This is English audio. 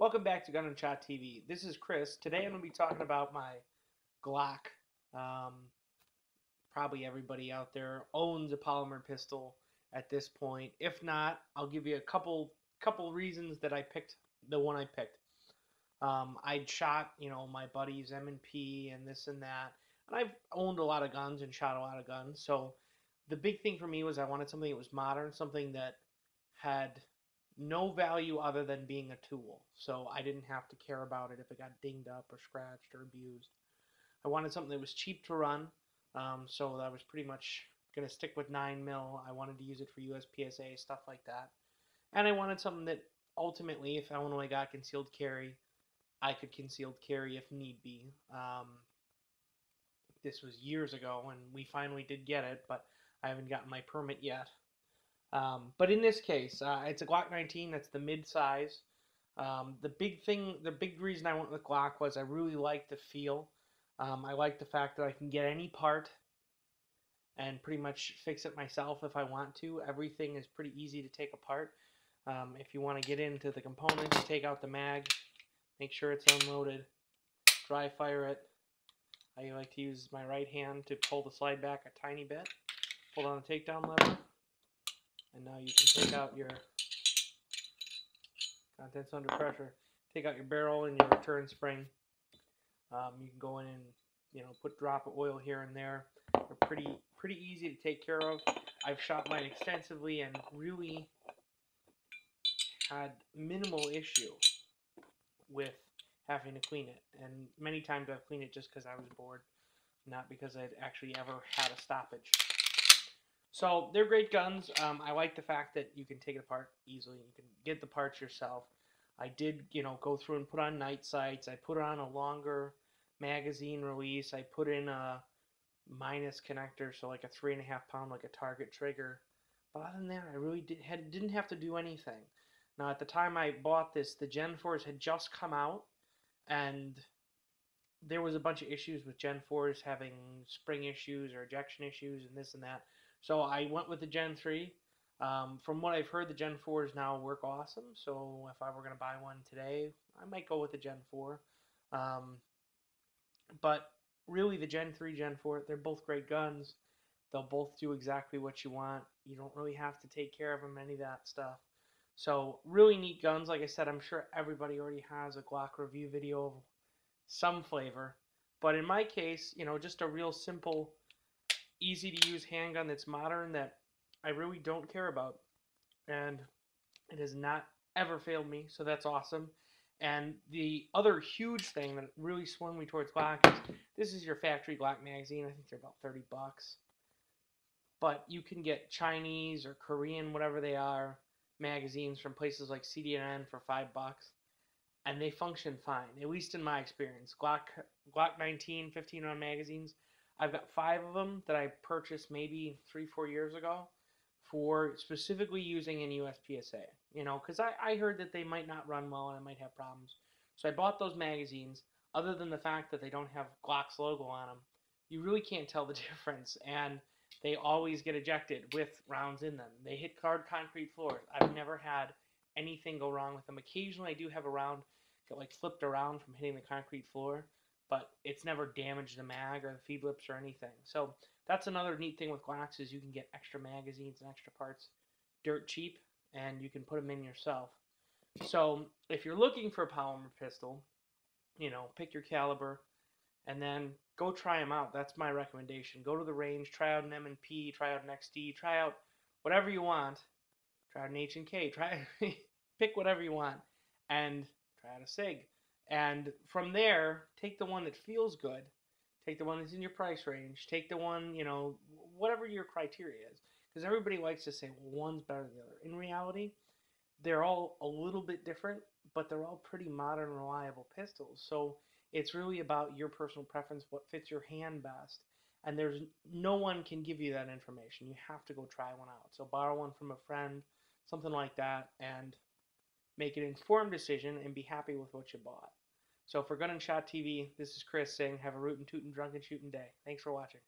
Welcome back to Gun&ShotTV. This is Chris. Today I'm going to be talking about my Glock. Probably everybody out there owns a polymer pistol at this point. If not, I'll give you a couple reasons that I picked the one I picked. I'd shot, my buddies M&P and this and that, and I've owned a lot of guns and shot a lot of guns. So the big thing for me was I wanted something that was modern, something that had no value other than being a tool. So I didn't have to care about it if it got dinged up or scratched or abused. I wanted something that was cheap to run, so I was pretty much going to stick with 9mm. I wanted to use it for USPSA, stuff like that. And I wanted something that ultimately, if Illinois got concealed carry, I could concealed carry if need be. This was years ago, and we finally did get it, but I haven't gotten my permit yet. But in this case, it's a Glock 19. That's the mid-size. The big reason I went with Glock was I really liked the feel. I like the fact that I can get any part and pretty much fix it myself if I want to. Everything is pretty easy to take apart. If you want to get into the components, take out the mag, make sure it's unloaded, dry fire it. I like to use my right hand to pull the slide back a tiny bit. Hold on the takedown lever. And now you can take out your contents under pressure. Take out your barrel and your return spring. You can go in and put a drop of oil here and there. They're pretty easy to take care of. I've shot mine extensively and really had minimal issue with having to clean it. And many times I've cleaned it just because I was bored, not because I'd actually ever had a stoppage. So they're great guns. I like the fact that you can take it apart easily. You can get the parts yourself. I did, go through and put on night sights. I put on a longer magazine release. I put in a minus connector, so like a 3.5 pound, like a target trigger. But other than that, I really didn't have to do anything. Now, at the time I bought this, the Gen 4s had just come out, and there was a bunch of issues with Gen 4s having spring issues or ejection issues and this and that. So I went with the Gen 3. From what I've heard, the Gen 4s now work awesome. So if I were going to buy one today, I might go with the Gen 4. But really, the Gen 3, Gen 4, they're both great guns. They'll both do exactly what you want. You don't really have to take care of them, any of that stuff. So really neat guns. Like I said, I'm sure everybody already has a Glock review video of some flavor. But in my case, just a real simple, easy to use handgun that's modern that I really don't care about, and it has not ever failed me, so that's awesome. And the other huge thing that really swung me towards Glock is this is your factory Glock magazine. I think they're about $30, but you can get Chinese or Korean, whatever they are, magazines from places like CD&N for $5, and they function fine, at least in my experience. Glock 19 15-round magazines, I've got 5 of them that I purchased maybe 3-4 years ago for specifically using in USPSA, because I heard that they might not run well and I might have problems. So I bought those magazines. Other than the fact that they don't have Glock's logo on them, you really can't tell the difference, and they always get ejected with rounds in them. They hit hard concrete floors. I've never had anything go wrong with them. Occasionally I do have a round get flipped around from hitting the concrete floor, but it's never damaged the mag or the feed lips or anything. So that's another neat thing with Glocks is you can get extra magazines and extra parts dirt cheap, and you can put them in yourself. So if you're looking for a polymer pistol, pick your caliber, and then go try them out. That's my recommendation. Go to the range, try out an M&P, try out an XD, try out whatever you want. Try out an H&K, pick whatever you want, and try out a SIG. And from there, take the one that feels good. Take the one that's in your price range. Take the one, whatever your criteria is. Because everybody likes to say, well, one's better than the other. In reality, they're all a little bit different, but they're all pretty modern, reliable pistols. So it's really about your personal preference, what fits your hand best. And no one can give you that information. You have to go try one out. So borrow one from a friend, something like that, and make an informed decision and be happy with what you bought. So for Gun&ShotTV, this is Chris saying have a rootin' tootin' drunken shootin' day. Thanks for watching.